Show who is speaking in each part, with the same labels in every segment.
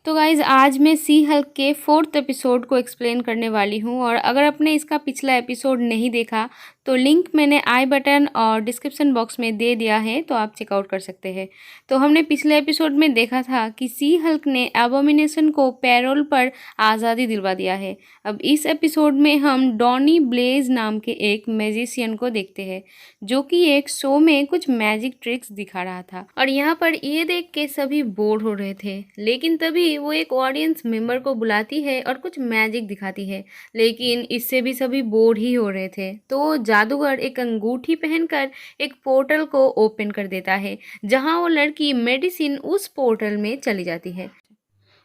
Speaker 1: तो गाइज़ आज मैं सी हल्क के 4th एपिसोड को एक्सप्लेन करने वाली हूँ और अगर आपने इसका पिछला एपिसोड नहीं देखा तो लिंक मैंने आई बटन और डिस्क्रिप्शन बॉक्स में दे दिया है, तो आप चेकआउट कर सकते हैं। तो हमने पिछले एपिसोड में देखा था कि सी हल्क ने एबोमिनेशन को पैरोल पर आज़ादी दिलवा दिया है। अब इस एपिसोड में हम डॉनी ब्लेज नाम के एक मैजिशियन को देखते हैं जो कि एक शो में कुछ मैजिक ट्रिक्स दिखा रहा था और यहाँ पर ये देख के सभी बोर हो रहे थे। लेकिन तभी वो एक ऑडियंस मेंबर को बुलाती है और कुछ मैजिक दिखाती है, लेकिन इससे भी सभी बोर ही हो रहे थे। तो जादूगर एक अंगूठी पहनकर एक पोर्टल को ओपन कर देता है जहां वो लड़की मेडिसिन उस पोर्टल में चली जाती है।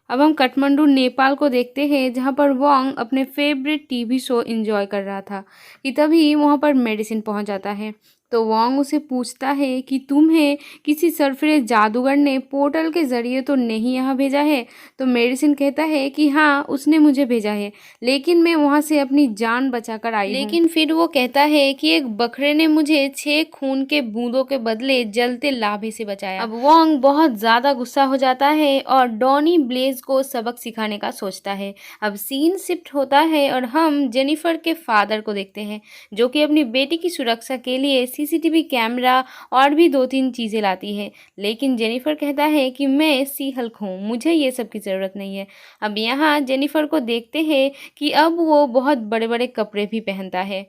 Speaker 1: अब हम काठमांडू नेपाल को देखते हैं जहां पर वोंग अपने फेवरेट टीवी शो एंजॉय कर रहा था कि तभी वहां पर मेडिसिन पहुंच जाता है। तो वोंग उसे पूछता है कि तुम्हें किसी सरफरेज जादूगर ने पोर्टल के ज़रिए तो नहीं यहाँ भेजा है। तो मेडिसिन कहता है कि हाँ, उसने मुझे भेजा है, लेकिन मैं वहाँ से अपनी जान बचाकर आई हूँ। लेकिन फिर वो कहता है कि एक बकरे ने मुझे 6 खून के बूंदों के बदले जलते लाभे से बचाया। अब वोंग बहुत ज़्यादा गुस्सा हो जाता है और डॉनी ब्लेज को सबक सिखाने का सोचता है। अब सीन शिफ्ट होता है और हम जेनिफर के फादर को देखते हैं जो कि अपनी बेटी की सुरक्षा के लिए सीसीटीवी कैमरा और भी 2-3 चीज़ें लाती है। लेकिन जेनिफर कहता है कि मैं सी हल्क हूँ, मुझे ये सब की ज़रूरत नहीं है। अब यहाँ जेनिफर को देखते हैं कि अब वो बहुत बड़े बड़े कपड़े भी पहनता है।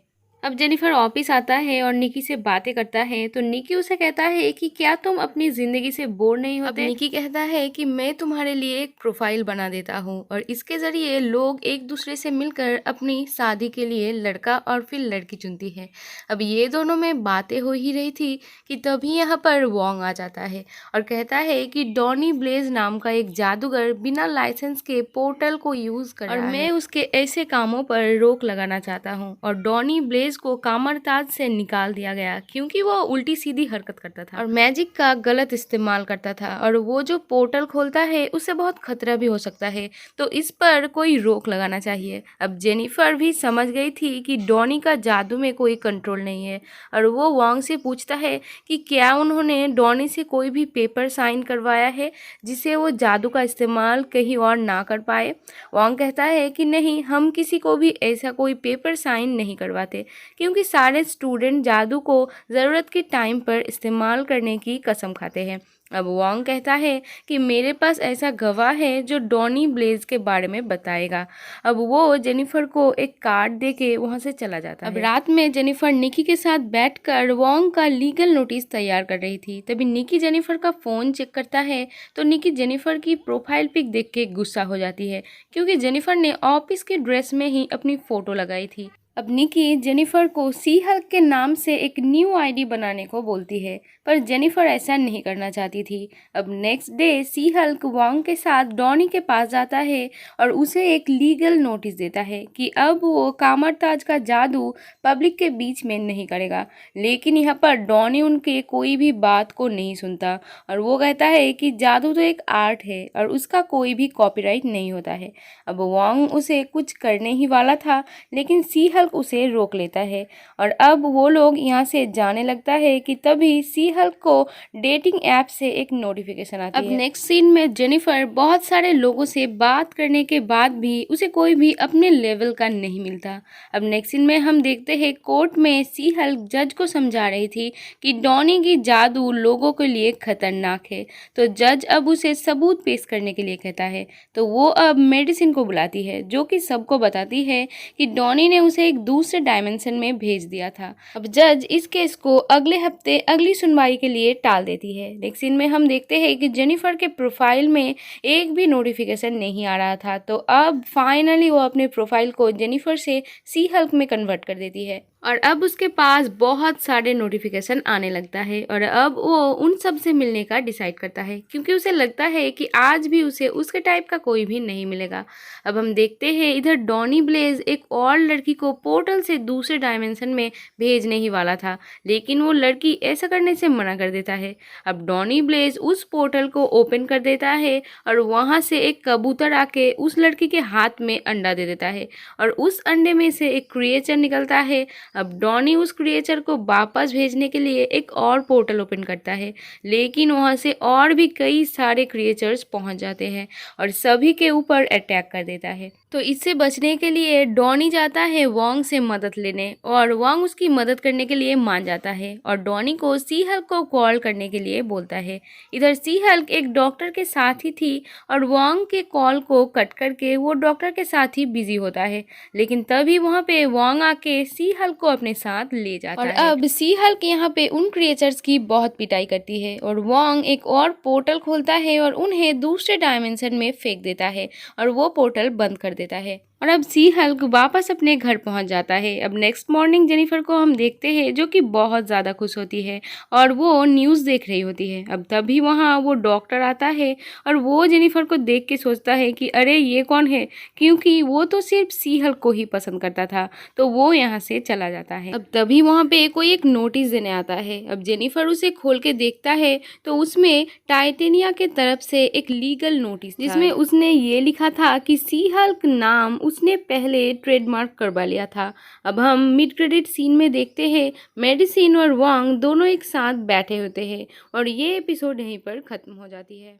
Speaker 1: अब जेनिफर ऑफिस आता है और निकी से बातें करता है। तो निकी उसे कहता है कि क्या तुम अपनी ज़िंदगी से बोर नहीं होते। अब निकी कहता है कि मैं तुम्हारे लिए एक प्रोफाइल बना देता हूँ और इसके ज़रिए लोग एक दूसरे से मिलकर अपनी शादी के लिए लड़का और फिर लड़की चुनती है। अब ये दोनों में बातें हो ही रही थी कि तभी यहाँ पर वोंग आ जाता है और कहता है कि डॉनी ब्लेज नाम का एक जादूगर बिना लाइसेंस के पोर्टल को यूज़ कर रहा है और मैं उसके ऐसे कामों पर रोक लगाना चाहता हूँ। और डॉनी ब्लेज को कामरताज से निकाल दिया गया क्योंकि वो उल्टी सीधी हरकत करता था और मैजिक का गलत इस्तेमाल करता था और वो जो पोर्टल खोलता है उससे बहुत खतरा भी हो सकता है, तो इस पर कोई रोक लगाना चाहिए। अब जेनिफर भी समझ गई थी कि डॉनी का जादू में कोई कंट्रोल नहीं है और वो वोंग से पूछता है कि क्या उन्होंने डॉनी से कोई भी पेपर साइन करवाया है जिससे वो जादू का इस्तेमाल कहीं और ना कर पाए। वोंग कहता है कि नहीं, हम किसी को भी ऐसा कोई पेपर साइन नहीं करवाते क्योंकि सारे स्टूडेंट जादू को ज़रूरत के टाइम पर इस्तेमाल करने की कसम खाते हैं। अब वोंग कहता है कि मेरे पास ऐसा गवाह है जो डॉनी ब्लेज के बारे में बताएगा। अब वो जेनिफर को एक कार्ड देके वहाँ से चला जाता है। अब रात में जेनिफर निकी के साथ बैठकर वोंग का लीगल नोटिस तैयार कर रही थी। तभी निकी जेनिफर का फ़ोन चेक करता है तो निकी जेनिफर की प्रोफाइल पिक देख के गुस्सा हो जाती है क्योंकि जेनिफर ने ऑफिस के ड्रेस में ही अपनी फ़ोटो लगाई थी। अब निकी जेनिफर को सी हल्क के नाम से एक न्यू आईडी बनाने को बोलती है, पर जेनिफर ऐसा नहीं करना चाहती थी। अब नेक्स्ट डे सी हल्क वोंग के साथ डॉनी के पास जाता है और उसे एक लीगल नोटिस देता है कि अब वो कामरताज का जादू पब्लिक के बीच में नहीं करेगा। लेकिन यहाँ पर डॉनी उनके कोई भी बात को नहीं सुनता और वो कहता है कि जादू तो एक आर्ट है और उसका कोई भी कॉपीराइट नहीं होता है। अब वोंग उसे कुछ करने ही वाला था लेकिन सी हल्क उसे रोक लेता है और अब वो लोग यहाँ से जाने लगता है कि तभी सी हल्क को डेटिंग ऐप से एक नोटिफिकेशन आती है। अब नेक्स्ट सीन में जेनिफर बहुत सारे लोगों से बात करने के बाद भी उसे कोई भी अपने लेवल का नहीं मिलता। अब नेक्स्ट सीन में हम देखते हैं कोर्ट में सी हल्क जज को समझा रही थी कि डॉनी की जादू लोगों के लिए खतरनाक है। तो जज अब उसे सबूत पेश करने के लिए कहता है। तो वो अब मेडिसिन को बुलाती है जो कि सबको बताती है कि डॉनी ने उसे एक दूसरे डायमेंशन में भेज दिया था। अब जज इस केस को अगले हफ्ते अगली सुनवाई के लिए टाल देती है। नेक्स्ट सीन में हम देखते हैं कि जेनिफर के प्रोफाइल में एक भी नोटिफिकेशन नहीं आ रहा था, तो अब फाइनली वो अपने प्रोफाइल को जेनिफर से सी हल्क में कन्वर्ट कर देती है और अब उसके पास बहुत सारे नोटिफिकेशन आने लगता है और अब वो उन सब से मिलने का डिसाइड करता है क्योंकि उसे लगता है कि आज भी उसे उसके टाइप का कोई भी नहीं मिलेगा। अब हम देखते हैं इधर डॉनी ब्लेज एक और लड़की को पोर्टल से दूसरे डायमेंशन में भेजने ही वाला था, लेकिन वो लड़की ऐसा करने से मना कर देता है। अब डॉनी ब्लेज उस पोर्टल को ओपन कर देता है और वहाँ से एक कबूतर आके उस लड़की के हाथ में अंडा दे देता है और उस अंडे में से एक क्रिएचर निकलता है। अब डॉनी उस क्रिएचर को वापस भेजने के लिए एक और पोर्टल ओपन करता है, लेकिन वहाँ से और भी कई सारे क्रिएचर्स पहुँच जाते हैं और सभी के ऊपर अटैक कर देता है। तो इससे बचने के लिए डॉनी जाता है वॉन्ग से मदद लेने और वॉन्ग उसकी मदद करने के लिए मान जाता है और डॉनी को सी हल्क को कॉल करने के लिए बोलता है। इधर सी हल्क एक डॉक्टर के साथ ही थी और वॉन्ग के कॉल को कट करके वो डॉक्टर के साथ ही बिजी होता है, लेकिन तभी वहाँ पे वॉन्ग आके सी हल्क को अपने साथ ले जाता है। और अब सी हल्क यहाँ पे उन क्रिएचर्स की बहुत पिटाई करती है और वॉन्ग एक और पोर्टल खोलता है और उन्हें दूसरे डायमेंशन में फेंक देता है और वो पोर्टल बंद कर देता है और अब सी हल्क वापस अपने घर पहुंच जाता है। अब नेक्स्ट मॉर्निंग जेनिफर को हम देखते हैं जो कि बहुत ज़्यादा खुश होती है और वो न्यूज़ देख रही होती है। अब तभी वहाँ वो डॉक्टर आता है और वो जेनिफर को देख के सोचता है कि अरे ये कौन है, क्योंकि वो तो सिर्फ सी हल्क को ही पसंद करता था, तो वो यहाँ से चला जाता है। अब तभी वहाँ पे कोई एक नोटिस देने आता है। अब जेनिफर उसे खोल के देखता है तो उसमें टाइटेनिया के तरफ से एक लीगल नोटिस जिसमें उसने ये लिखा था कि सी हल्क नाम उसने पहले ट्रेडमार्क करवा लिया था। अब हम मिड क्रेडिट सीन में देखते हैं मेडिसिन और वांग दोनों एक साथ बैठे होते हैं और ये एपिसोड यहीं पर ख़त्म हो जाती है।